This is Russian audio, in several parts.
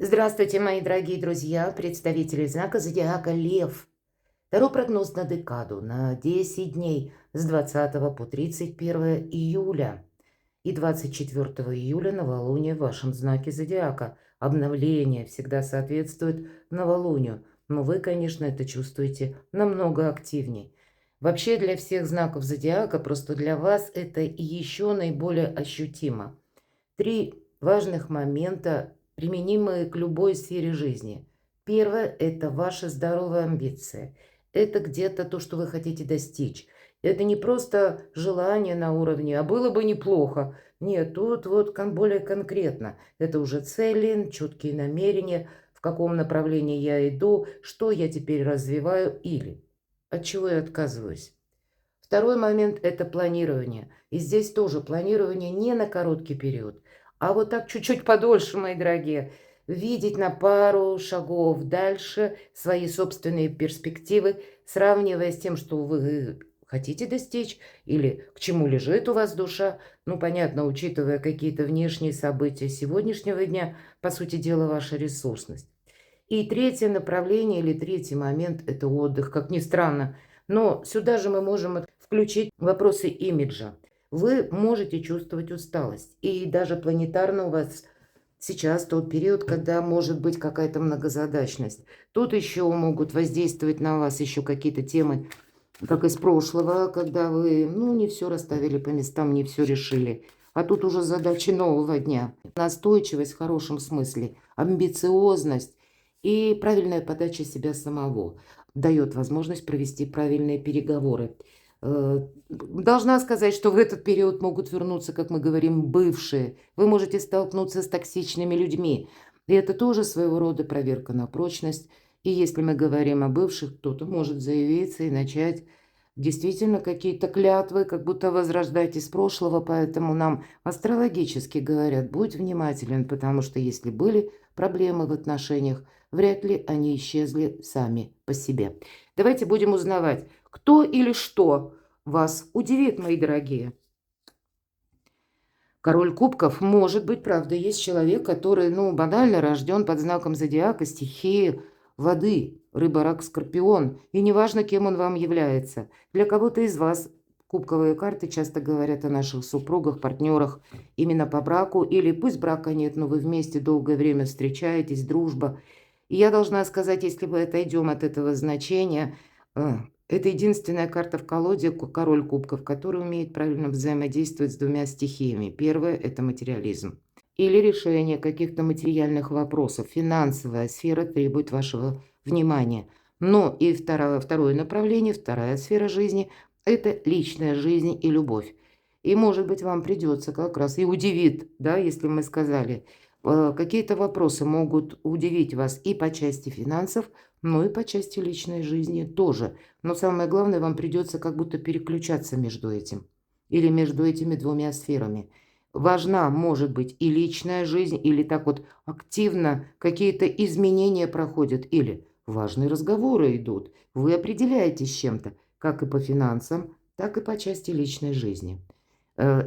Здравствуйте, мои дорогие друзья, представители знака зодиака Лев. Второй прогноз на декаду на 10 дней с 20 по 31 июля и 24 июля новолуние в вашем знаке зодиака. Обновление всегда соответствует новолунию, но вы, конечно, это чувствуете намного активнее. Вообще для всех знаков зодиака, просто для вас это еще наиболее ощутимо. Три важных момента, применимые к любой сфере жизни. Первое – это ваша здоровая амбиция. Это где-то то, что вы хотите достичь. Это не просто желание на уровне «а было бы неплохо». Нет, тут вот более конкретно. Это уже цели, четкие намерения, в каком направлении я иду, что я теперь развиваю или от чего я отказываюсь. Второй момент – это планирование. И здесь тоже планирование не на короткий период, а вот так чуть-чуть подольше, мои дорогие. Видеть на пару шагов дальше свои собственные перспективы, сравнивая с тем, что вы хотите достичь или к чему лежит у вас душа. Ну, понятно, учитывая какие-то внешние события сегодняшнего дня, по сути дела, ваша ресурсность. И третье направление или третий момент – это отдых, как ни странно. Но сюда же мы можем включить вопросы имиджа. Вы можете чувствовать усталость. И даже планетарно у вас сейчас тот период, когда может быть какая-то многозадачность. Тут еще могут воздействовать на вас еще какие-то темы, как из прошлого, когда вы, не все расставили по местам, не все решили. А тут уже задачи нового дня. Настойчивость в хорошем смысле, амбициозность и правильная подача себя самого дает возможность провести правильные переговоры. Должна сказать, что в этот период могут вернуться, как мы говорим, бывшие. Вы можете столкнуться с токсичными людьми. И это тоже своего рода проверка на прочность. И если мы говорим о бывших, кто-то может заявиться и начать действительно какие-то клятвы, как будто возрождать из прошлого. Поэтому нам астрологически говорят, будь внимателен, потому что если были проблемы в отношениях, вряд ли они исчезли сами по себе. Давайте будем узнавать, кто или что вас удивит, мои дорогие. Король кубков может быть, правда, есть человек, который, банально рожден под знаком зодиака, стихии воды, рыба, рак, скорпион. И неважно, кем он вам является. Для кого-то из вас кубковые карты часто говорят о наших супругах, партнерах именно по браку. Или пусть брака нет, но вы вместе долгое время встречаетесь, дружба. И я должна сказать, если мы отойдем от этого значения, это единственная карта в колоде «Король кубков», который умеет правильно взаимодействовать с двумя стихиями. Первое – это материализм. Или решение каких-то материальных вопросов. Финансовая сфера требует вашего внимания. Но и второе направление, вторая сфера жизни – это личная жизнь и любовь. И, может быть, вам придется как раз и удивит, да, если мы сказали, какие-то вопросы могут удивить вас и по части финансов, но и по части личной жизни тоже. Но самое главное, вам придется как будто переключаться между этим. Или между этими двумя сферами. Важна, может быть, и личная жизнь, или так вот активно какие-то изменения проходят, или важные разговоры идут. Вы определяетесь чем-то, как и по финансам, так и по части личной жизни.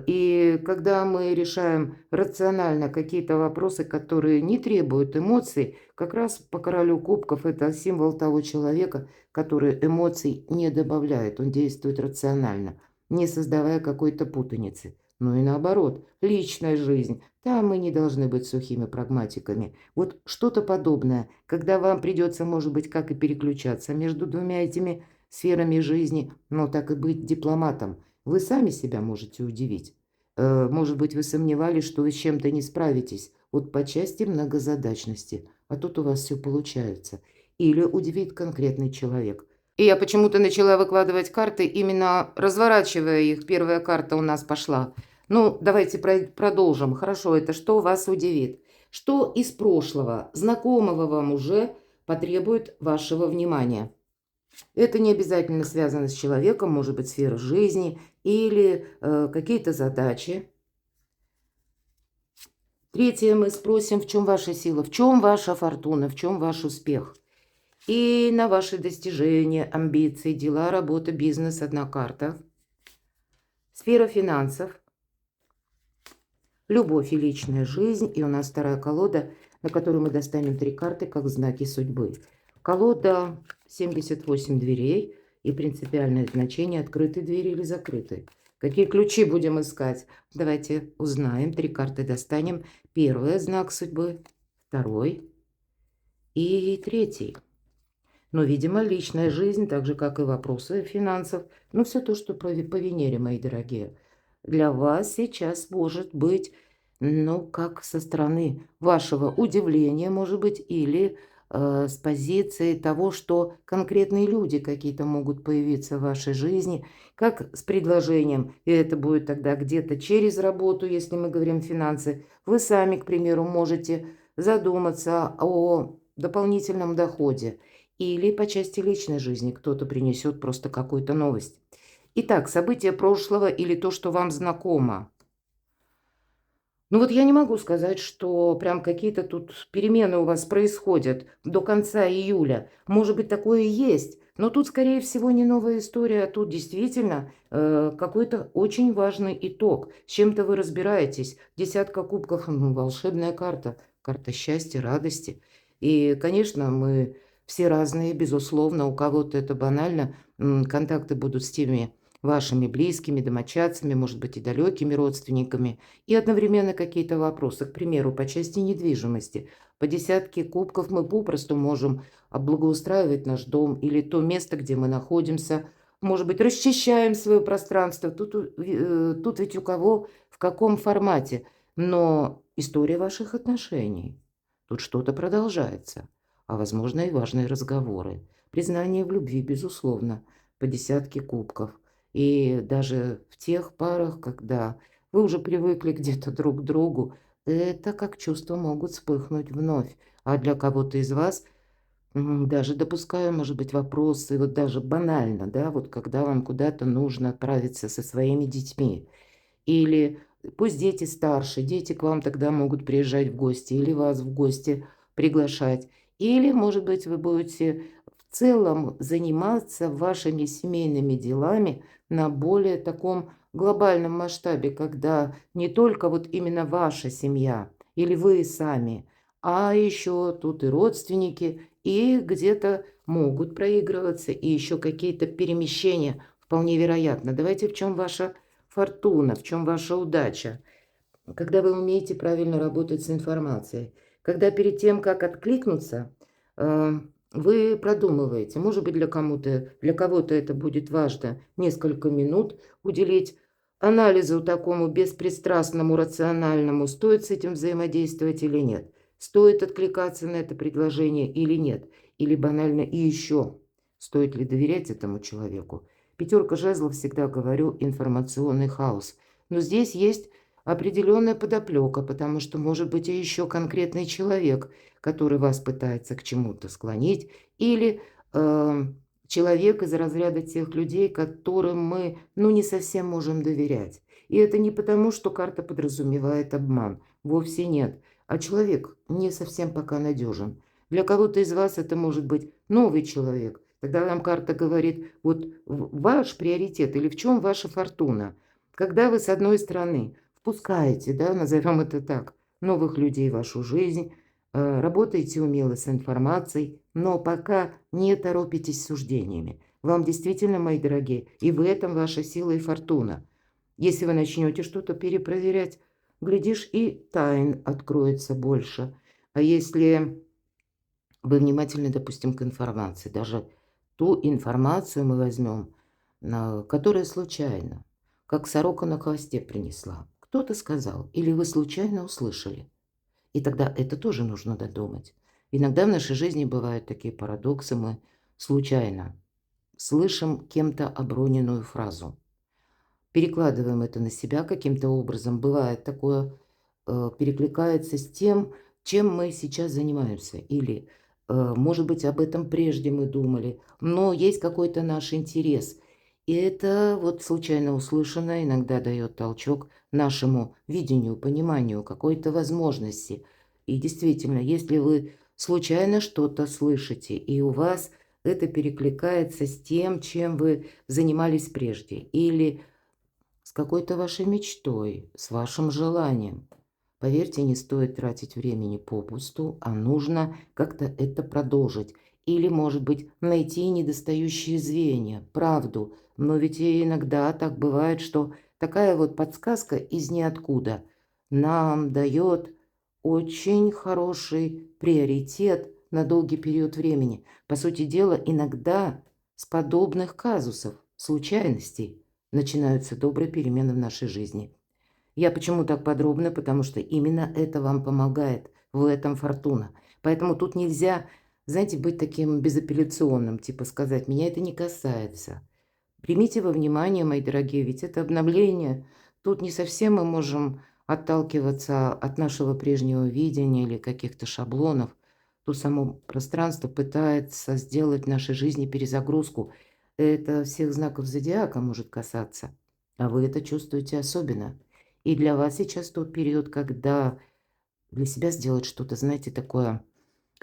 И когда мы решаем рационально какие-то вопросы, которые не требуют эмоций, как раз по королю кубков это символ того человека, который эмоций не добавляет, он действует рационально, не создавая какой-то путаницы. Ну и наоборот, личная жизнь, там мы не должны быть сухими прагматиками. Вот что-то подобное, когда вам придется, может быть, как и переключаться между двумя этими сферами жизни, но так и быть дипломатом. Вы сами себя можете удивить. Может быть, вы сомневались, что вы с чем-то не справитесь. Вот по части многозадачности. А тут у вас все получается. Или удивит конкретный человек. И я почему-то начала выкладывать карты, именно разворачивая их. Первая карта у нас пошла. Ну, давайте продолжим. Хорошо, это что вас удивит? Что из прошлого, знакомого вам уже, потребует вашего внимания? Это не обязательно связано с человеком, может быть, сфера жизни или какие-то задачи. Третье, мы спросим, в чем ваша сила, в чем ваша фортуна, в чем ваш успех. И на ваши достижения, амбиции, дела, работа, бизнес, одна карта. Сфера финансов, любовь и личная жизнь. И у нас вторая колода на которой мы достанем 3 карты как знаки судьбы. Колода 78 дверей и принципиальное значение: открыты двери или закрыты. Какие ключи будем искать? Давайте узнаем. 3 карты достанем. Первый знак судьбы, второй и третий. Но, видимо, личная жизнь, так же, как и вопросы финансов, ну, все то, что по Венере, мои дорогие, для вас сейчас может быть, ну, как со стороны вашего удивления, может быть, или с позиции того, что конкретные люди какие-то могут появиться в вашей жизни, как с предложением, и это будет тогда где-то через работу, если мы говорим финансы. Вы сами, к примеру, можете задуматься о дополнительном доходе. Или по части личной жизни кто-то принесет просто какую-то новость. Итак, события прошлого или то, что вам знакомо. Ну вот я не могу сказать, что прям какие-то тут перемены у вас происходят до конца июля. Может быть, такое и есть. Но тут, скорее всего, не новая история, а тут действительно какой-то очень важный итог. С чем-то вы разбираетесь. Десятка кубков, ну, волшебная карта. Карта счастья, радости. И, конечно, мы все разные, безусловно. У кого-то это банально. Контакты будут с теми вашими близкими, домочадцами, может быть, и далекими родственниками. И одновременно какие-то вопросы, к примеру, по части недвижимости. По десятке кубков мы попросту можем облагоустраивать наш дом или то место, где мы находимся. Может быть, расчищаем свое пространство. Тут ведь у кого, в каком формате. Но история ваших отношений. Тут что-то продолжается. А возможно и важные разговоры. Признание в любви, безусловно, по десятке кубков. И даже в тех парах, когда вы уже привыкли где-то друг к другу, это как чувства могут вспыхнуть вновь. А для кого-то из вас даже допускаю, может быть, вопросы, вот даже банально, да, вот когда вам куда-то нужно отправиться со своими детьми. Или пусть дети старше, дети к вам тогда могут приезжать в гости или вас в гости приглашать. Или, может быть, вы будете в целом заниматься вашими семейными делами на более таком глобальном масштабе, когда не только вот именно ваша семья или вы сами, а еще тут и родственники, и где-то могут проигрываться, и еще какие-то перемещения вполне вероятно. Давайте, в чем ваша фортуна, в чем ваша удача? Когда вы умеете правильно работать с информацией. Когда перед тем, как откликнуться, вы продумываете. Может быть, для кого-то это будет важно несколько минут уделить анализу такому беспристрастному, рациональному, стоит с этим взаимодействовать или нет. Стоит откликаться на это предложение или нет. Или банально и еще, стоит ли доверять этому человеку. Пятерка жезлов, всегда говорю, информационный хаос. Но здесь есть определенная подоплека, потому что может быть и еще конкретный человек, который вас пытается к чему-то склонить, или человек из разряда тех людей, которым мы, ну, не совсем можем доверять. И это не потому, что карта подразумевает обман. Вовсе нет. А человек не совсем пока надежен. Для кого-то из вас это может быть новый человек. Тогда нам карта говорит, вот ваш приоритет или в чем ваша фортуна. Когда вы, с одной стороны, впускаете, да, назовем это так, новых людей в вашу жизнь, работаете умело с информацией, но пока не торопитесь с суждениями. Вам действительно, мои дорогие, и в этом ваша сила и фортуна. Если вы начнете что-то перепроверять, глядишь, и тайн откроется больше. А если вы внимательны, допустим, к информации, даже ту информацию мы возьмем, которая случайно, как сорока на хвосте принесла. Кто-то сказал, или вы случайно услышали. И тогда это тоже нужно додумать. Иногда в нашей жизни бывают такие парадоксы, мы случайно слышим кем-то оброненную фразу. Перекладываем это на себя каким-то образом. Бывает такое, перекликается с тем, чем мы сейчас занимаемся. Или, может быть, об этом прежде мы думали, но есть какой-то наш интерес. И это вот случайно услышанное иногда дает толчок нашему видению, пониманию, какой-то возможности. И действительно, если вы случайно что-то слышите, и у вас это перекликается с тем, чем вы занимались прежде, или с какой-то вашей мечтой, с вашим желанием. Поверьте, не стоит тратить времени попусту, а нужно как-то это продолжить. Или, может быть, найти недостающие звенья, правду. Но ведь и иногда так бывает, что такая вот подсказка из ниоткуда нам дает очень хороший приоритет на долгий период времени. По сути дела, иногда с подобных казусов, случайностей, начинаются добрые перемены в нашей жизни. Я почему так подробно? Потому что именно это вам помогает. В этом фортуна. Поэтому тут нельзя, знаете, быть таким безапелляционным, типа сказать: «Меня это не касается». Примите во внимание, мои дорогие, ведь это обновление. Тут не совсем мы можем отталкиваться от нашего прежнего видения или каких-то шаблонов. Тут само пространство пытается сделать в нашей жизни перезагрузку. Это всех знаков зодиака может касаться, а вы это чувствуете особенно. И для вас сейчас тот период, когда для себя сделать что-то, знаете, такое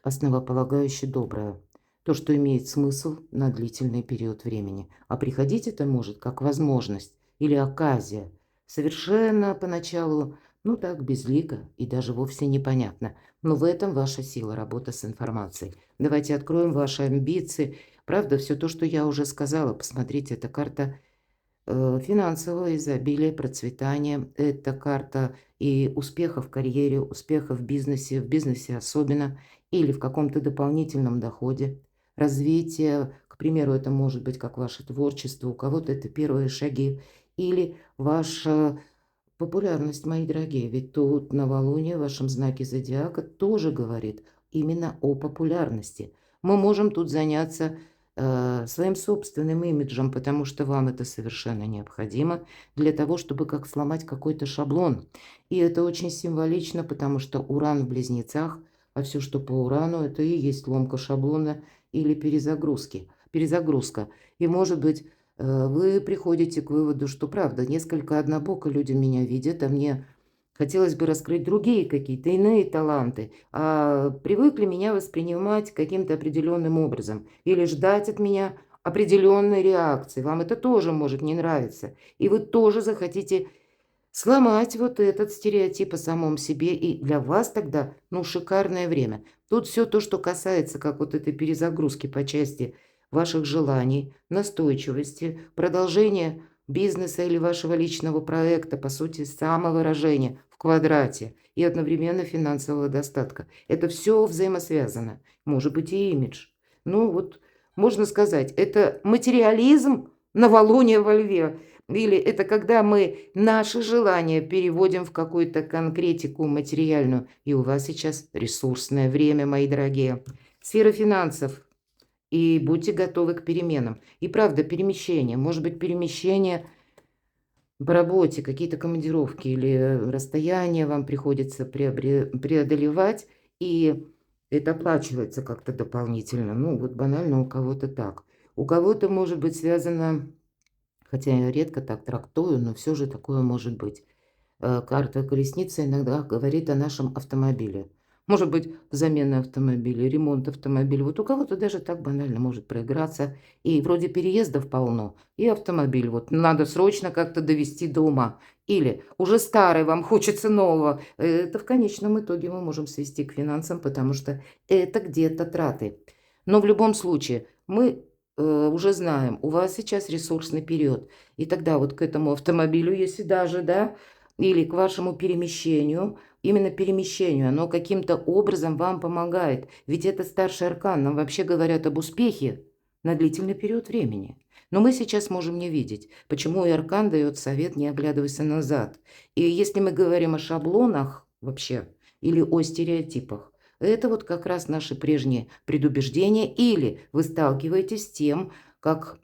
основополагающее доброе. То, что имеет смысл на длительный период времени. А приходить это может как возможность или оказия. Совершенно поначалу, ну так, безлико и даже вовсе непонятно. Но в этом ваша сила, работа с информацией. Давайте откроем ваши амбиции. Правда, все то, что я уже сказала, посмотрите, это карта финансового изобилия, процветания. Это карта и успеха в карьере, успеха в бизнесе особенно, или в каком-то дополнительном доходе. Развитие, к примеру, это может быть как ваше творчество, у кого-то это первые шаги, или ваша популярность, мои дорогие. Ведь тут новолуние в вашем знаке зодиака тоже говорит именно о популярности. Мы можем тут заняться своим собственным имиджем, потому что вам это совершенно необходимо для того, чтобы как сломать какой-то шаблон. И это очень символично, потому что Уран в Близнецах, а все, что по Урану, это и есть ломка шаблона или перезагрузка. И, может быть, вы приходите к выводу, что правда, несколько однобоко люди меня видят, а мне хотелось бы раскрыть другие какие-то иные таланты, а привыкли меня воспринимать каким-то определенным образом или ждать от меня определенной реакции. Вам это тоже может не нравиться. И вы тоже захотите сломать вот этот стереотип о самом себе. И для вас тогда, ну, шикарное время. Тут все то, что касается как вот этой перезагрузки по части ваших желаний, настойчивости, продолжения бизнеса или вашего личного проекта, по сути, самовыражения в квадрате и одновременно финансового достатка. Это все взаимосвязано. Может быть, и имидж. Ну, вот можно сказать, это материализм новолуния во льве. Или это когда мы наши желания переводим в какую-то конкретику материальную. И у вас сейчас ресурсное время, мои дорогие. Сфера финансов. И будьте готовы к переменам. И правда, перемещение. Может быть, перемещение по работе, какие-то командировки или расстояния вам приходится преодолевать. И это оплачивается как-то дополнительно. Ну, вот банально у кого-то так. У кого-то может быть связано. Хотя я редко так трактую, но все же такое может быть. Карта колесницы иногда говорит о нашем автомобиле. Может быть, замена автомобиля, ремонт автомобиля. Вот у кого-то даже так банально может проиграться. И вроде переездов полно, и автомобиль вот надо срочно как-то довести до ума. Или уже старый, вам хочется нового. Это в конечном итоге мы можем свести к финансам, потому что это где-то траты. Но в любом случае мы уже знаем, у вас сейчас ресурсный период. И тогда вот к этому автомобилю, если даже, да, или к вашему перемещению, именно перемещению, оно каким-то образом вам помогает. Ведь это старший аркан, нам вообще говорят об успехе на длительный период времени. Но мы сейчас можем не видеть, почему и аркан дает совет «не оглядывайся назад». И если мы говорим о шаблонах вообще или о стереотипах, это вот как раз наши прежние предубеждения, или вы сталкиваетесь с тем, как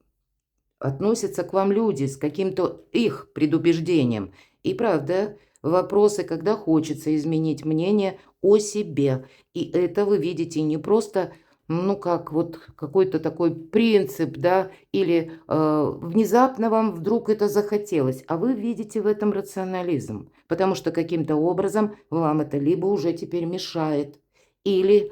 относятся к вам люди с каким-то их предубеждением. И правда, вопросы, когда хочется изменить мнение о себе. И это вы видите не просто, ну, как вот какой-то такой принцип, да, или внезапно вам вдруг это захотелось, а вы видите в этом рационализм, потому что каким-то образом вам это либо уже теперь мешает, или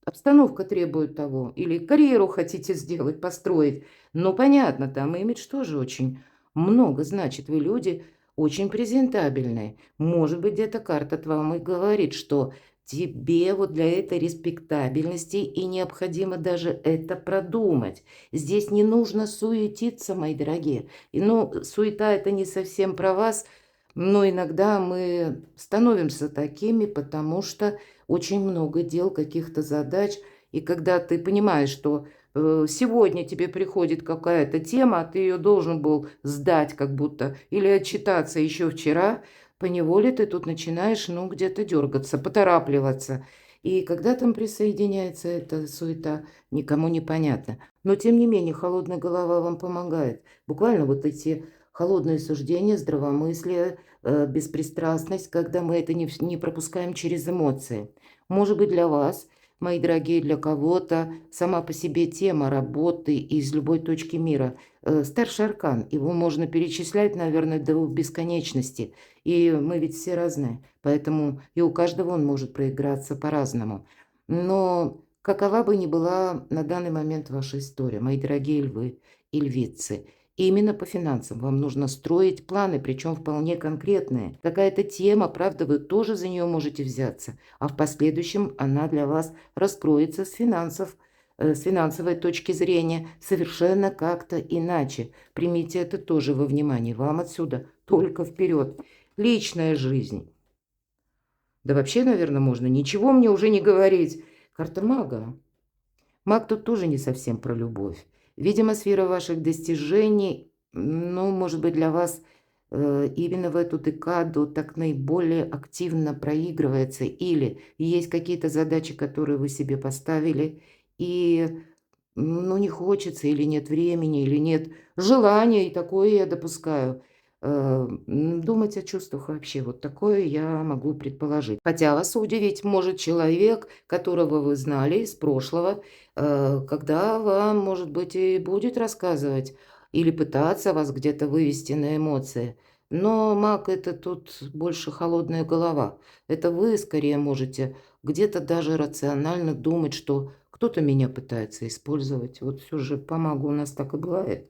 обстановка требует того, или карьеру хотите сделать, построить. Ну, понятно, там имидж тоже очень много значит. Вы люди очень презентабельный. Может быть, где-то карта вам и говорит, что тебе вот для этой респектабельности и необходимо даже это продумать. Здесь не нужно суетиться, мои дорогие. И, ну, суета – это не совсем про вас, но иногда мы становимся такими, потому что очень много дел, каких-то задач. И когда ты понимаешь, что сегодня тебе приходит какая-то тема, а ты ее должен был сдать как будто или отчитаться еще вчера, поневоле ты тут начинаешь, ну, где-то дергаться, поторапливаться. И когда там присоединяется эта суета, никому не понятно. Но, тем не менее, холодная голова вам помогает. Буквально вот эти холодные суждения, здравомыслие, беспристрастность, когда мы это не пропускаем через эмоции. Может быть, для вас, мои дорогие, для кого-то сама по себе тема работы из любой точки мира. Старший аркан, его можно перечислять, наверное, до бесконечности. И мы ведь все разные, поэтому и у каждого он может проиграться по-разному. Но какова бы ни была на данный момент ваша история, мои дорогие львы и львицы, именно по финансам вам нужно строить планы, причем вполне конкретные. Какая-то тема, правда, вы тоже за нее можете взяться, а в последующем она для вас раскроется с финансовой точки зрения совершенно как-то иначе. Примите это тоже во внимание. Вам отсюда только вперед. Личная жизнь. Да вообще, наверное, можно ничего мне уже не говорить. Карта мага. Маг тут тоже не совсем про любовь. Видимо, сфера ваших достижений, ну, может быть, для вас именно в эту декаду так наиболее активно проигрывается. Или есть какие-то задачи, которые вы себе поставили, и, ну, не хочется, или нет времени, или нет желания, и такое я допускаю. Думать о чувствах вообще, вот такое я могу предположить. Хотя вас удивить может человек, которого вы знали из прошлого, когда вам, может быть, и будет рассказывать или пытаться вас где-то вывести на эмоции. Но маг – это тут больше холодная голова. Это вы скорее можете где-то даже рационально думать, что кто-то меня пытается использовать. Вот все же по магу у нас так и бывает.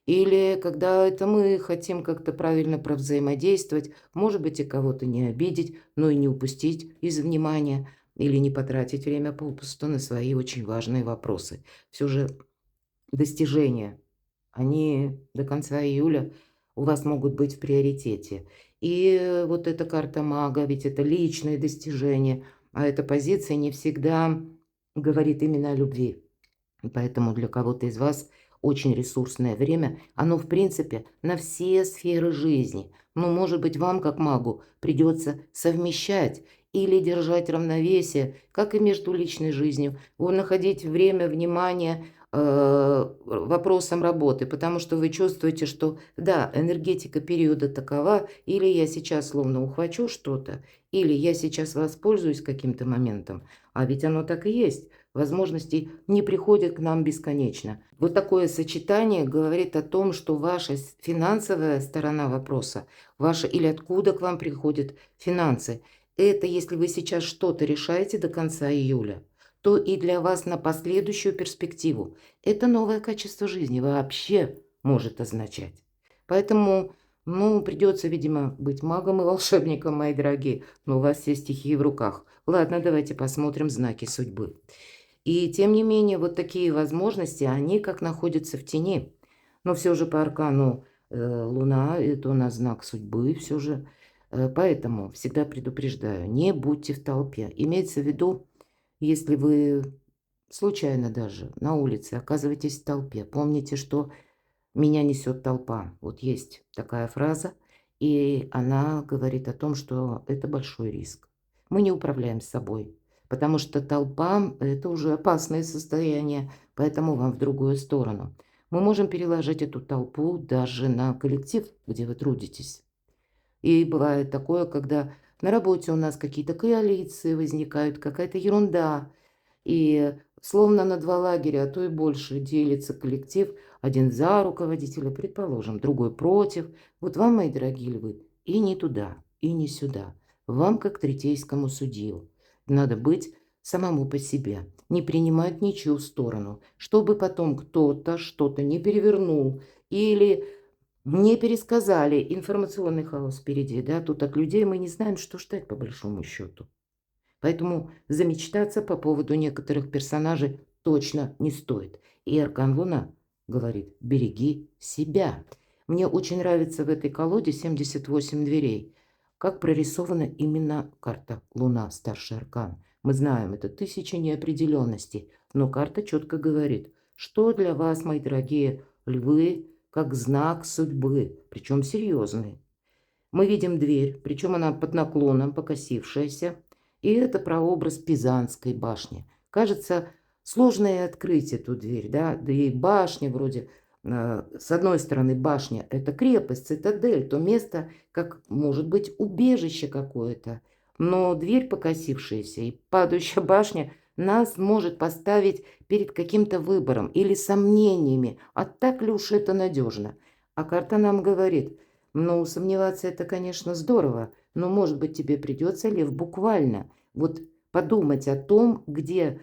Или когда это мы хотим как-то правильно провзаимодействовать, может быть, и кого-то не обидеть, но и не упустить из внимания, или не потратить время попусту на свои очень важные вопросы. Все же достижения, они до конца июля у вас могут быть в приоритете. И вот эта карта мага, ведь это личные достижения, а эта позиция не всегда говорит именно о любви. Поэтому для кого-то из вас очень ресурсное время, оно, в принципе, на все сферы жизни. Но, может быть, вам, как магу, придется совмещать или держать равновесие, как и между личной жизнью, находить время, внимание вопросам работы, потому что вы чувствуете, что, да, энергетика периода такова, или я сейчас словно ухвачу что-то, или я сейчас воспользуюсь каким-то моментом, а ведь оно так и есть. Возможности не приходят к нам бесконечно. Вот такое сочетание говорит о том, что ваша финансовая сторона вопроса, ваша или откуда к вам приходят финансы, это если вы сейчас что-то решаете до конца июля, то и для вас на последующую перспективу это новое качество жизни вообще может означать. Поэтому, ну, придется, видимо, быть магом и волшебником, мои дорогие, но у вас все стихии в руках. Ладно, давайте посмотрим знаки судьбы. И тем не менее, вот такие возможности, они как находятся в тени. Но все же по аркану Луна – это у нас знак судьбы все же. Поэтому всегда предупреждаю, не будьте в толпе. Имеется в виду, если вы случайно даже на улице оказываетесь в толпе, помните, что меня несет толпа. Вот есть такая фраза, и она говорит о том, что это большой риск. Мы не управляем собой, потому что толпа – это уже опасное состояние, поэтому вам в другую сторону. Мы можем переложить эту толпу даже на коллектив, где вы трудитесь. И бывает такое, когда на работе у нас какие-то коалиции возникают, какая-то ерунда, и словно на два лагеря, а то и больше, делится коллектив. Один за руководителя, предположим, другой против. Вот вам, мои дорогие львы, и не туда, и не сюда. Вам, как третейскому судью, надо быть самому по себе, не принимать ничью сторону, чтобы потом кто-то что-то не перевернул или Не пересказали, информационный хаос впереди, да, тут от людей мы не знаем, что ждать по большому счету. Поэтому замечтаться по поводу некоторых персонажей точно не стоит. И Аркан Луна говорит: береги себя. Мне очень нравится в этой колоде 78 дверей, как прорисована именно карта Луна, старший аркан. Мы знаем, это тысяча неопределенностей, но карта четко говорит, что для вас, мои дорогие львы, как знак судьбы, причем серьезный. Мы видим дверь, причем она под наклоном, покосившаяся, и это прообраз Пизанской башни. Кажется, сложно и открыть эту дверь, да, да и башня вроде, с одной стороны башня – это крепость, цитадель, то место, как может быть убежище какое-то, но дверь покосившаяся и падающая башня нас может поставить перед каким-то выбором или сомнениями, а так ли уж это надежно? А карта нам говорит – ну, сомневаться это, конечно, здорово, но, может быть, тебе придется, Лев, буквально вот подумать о том, где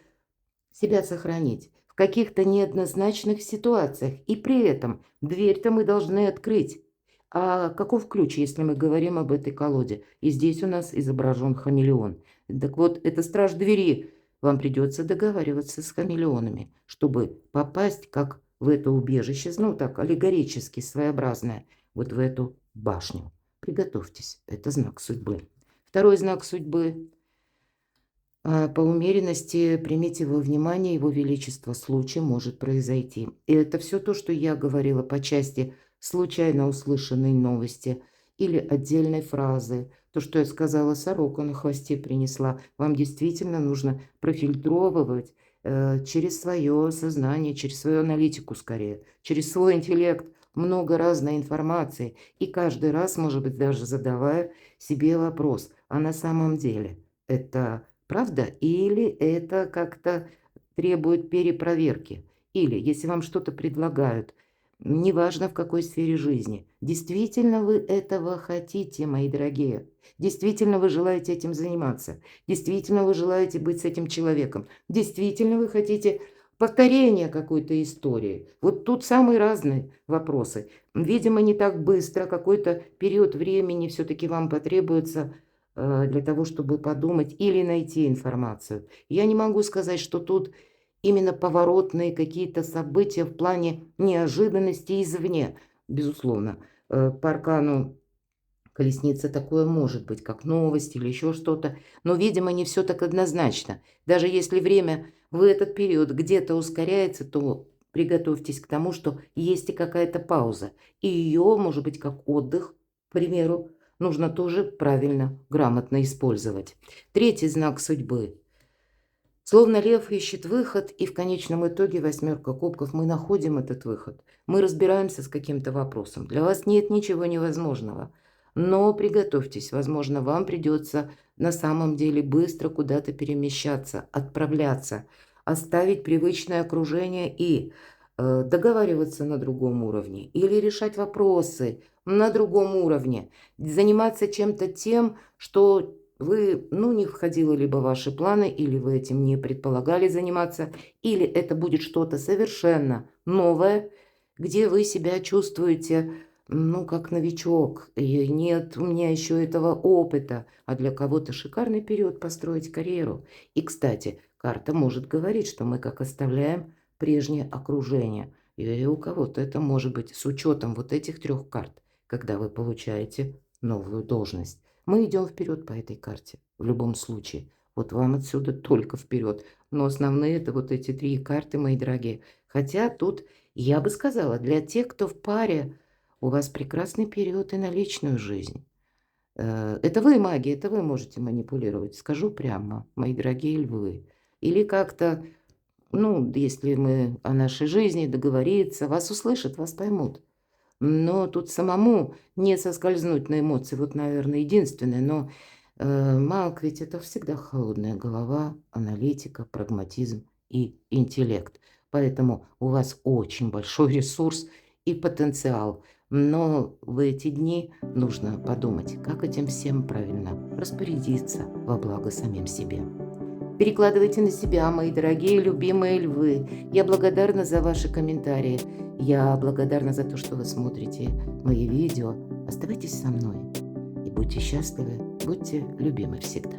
себя сохранить в каких-то неоднозначных ситуациях. И при этом дверь-то мы должны открыть. А каков ключ, если мы говорим об этой колоде? И здесь у нас изображен хамелеон. Так вот, это страж двери. Вам придется договариваться с хамелеонами, чтобы попасть как в это убежище, ну так, аллегорически своеобразное, вот в эту башню. Приготовьтесь, это знак судьбы. Второй знак судьбы. По умеренности примите во внимание, его величество, случай может произойти. И это все то, что я говорила по части случайно услышанной новости или отдельной фразы. То, что я сказала, сороку на хвосте принесла. Вам действительно нужно профильтровывать через свое сознание, через свою аналитику скорее, через свой интеллект много разной информации. И каждый раз, может быть, даже задавая себе вопрос, а на самом деле это правда? Или это как-то требует перепроверки? Или если вам что-то предлагают, неважно в какой сфере жизни, действительно вы этого хотите, мои дорогие? Действительно вы желаете этим заниматься? Действительно вы желаете быть с этим человеком? Действительно вы хотите повторения какой-то истории? Вот тут самые разные вопросы. Видимо, не так быстро, какой-то период времени все-таки вам потребуется для того, чтобы подумать или найти информацию. Я не могу сказать, что тут именно поворотные какие-то события в плане неожиданности извне. Безусловно, по аркану колесница такое может быть, как новость или еще что-то, но, видимо, не все так однозначно. Даже если время в этот период где-то ускоряется, то приготовьтесь к тому, что есть и какая-то пауза. И ее, может быть, как отдых, к примеру, нужно тоже правильно, грамотно использовать. Третий знак судьбы. Словно лев ищет выход, и в конечном итоге восьмерка кубков мы находим этот выход. Мы разбираемся с каким-то вопросом. Для вас нет ничего невозможного. Но приготовьтесь, возможно, вам придется на самом деле быстро куда-то перемещаться, отправляться, оставить привычное окружение и договариваться на другом уровне или решать вопросы на другом уровне, заниматься чем-то тем, что вы, ну, не входило либо в ваши планы, или вы этим не предполагали заниматься, или это будет что-то совершенно новое, где вы себя чувствуете, ну, как новичок, и нет у меня еще этого опыта, а для кого-то шикарный период построить карьеру. И, кстати, карта может говорить, что мы как оставляем прежнее окружение, и у кого-то это может быть с учетом вот этих трех карт, когда вы получаете новую должность. Мы идем вперед по этой карте, в любом случае. Вот вам отсюда только вперед. Но основные это вот эти три карты, мои дорогие. Хотя тут, я бы сказала, для тех, кто в паре, у вас прекрасный период и на личную жизнь. Это вы маги, это вы можете манипулировать. Скажу прямо, мои дорогие львы. Или как-то, ну, если мы о нашей жизни договориться, вас услышат, вас поймут. Но тут самому не соскользнуть на эмоции, вот, наверное, единственное. Но маг ведь это всегда холодная голова, аналитика, прагматизм и интеллект. Поэтому у вас очень большой ресурс и потенциал. Но в эти дни нужно подумать, как этим всем правильно распорядиться во благо самим себе. Перекладывайте на себя, мои дорогие любимые львы. Я благодарна за ваши комментарии. Я благодарна за то, что вы смотрите мои видео. Оставайтесь со мной и будьте счастливы, будьте любимы всегда.